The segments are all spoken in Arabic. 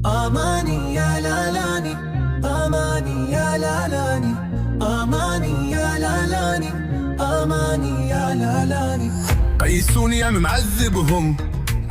آماني يا لالاني، آماني يا لالاني، آماني يا لالاني، آماني يا لالاني. قيس يا معذبهم،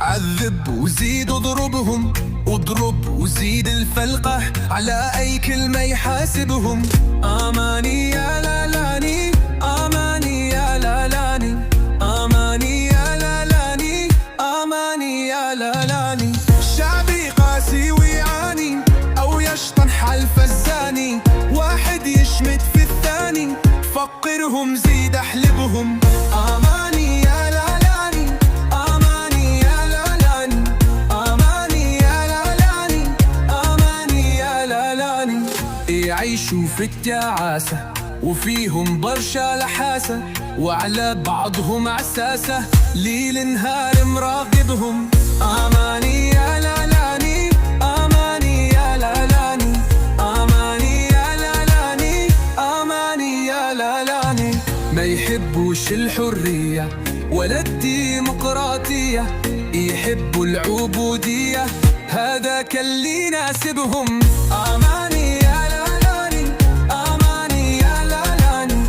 عذب وزيد اضربهم، اضرب وزيد الفلقة على أي كلمة يحاسبهم. آماني يا لالاني، آماني يا لالاني، آماني يا لالاني، آماني يا لالاني. شعبي قاسي ويعاني أو يشطن حلف الزاني، واحد يشمت في الثاني، فقرهم زيد أحلبهم. آماني يا لالاني، آماني يا لالاني، آماني يا لالاني، آماني يا لالاني. يعيشوا في التعاسة وفيهم برشا لحاسة، وعلى بعضهم عساسة ليل نهار مراقبهم. آماني يا لالاني، آماني يا لالاني، آماني يا لالاني، آماني يا لالاني. ما يحبوش الحرية ولا الديمقراطية، يحبوا العبودية، هذاك اللي يناسبهم. آماني يا لالاني، آماني يا لالاني،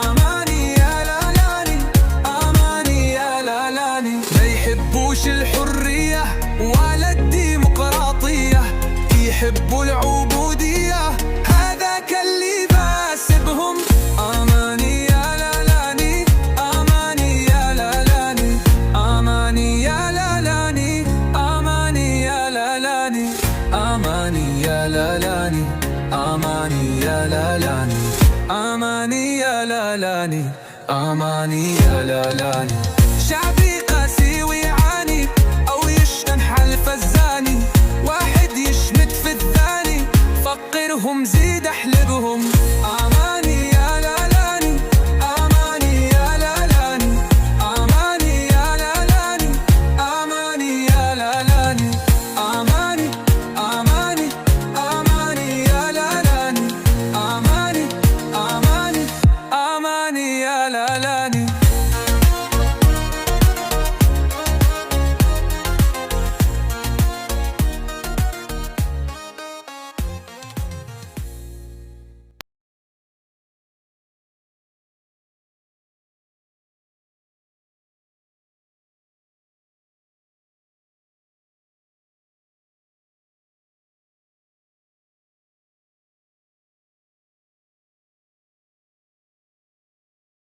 آماني يا لالاني، آماني يا لالاني. ما يحبوش الحرية ولا الديمقراطية، يحبوا العبودية، هذاك اللي يناسبهم. آماني يا لالاني، آماني يا لالاني، آماني يا لالاني، آماني يا لالاني، آماني يا لالاني، آماني يا لالاني، آماني يا لالاني، آماني يا لالاني. شعبي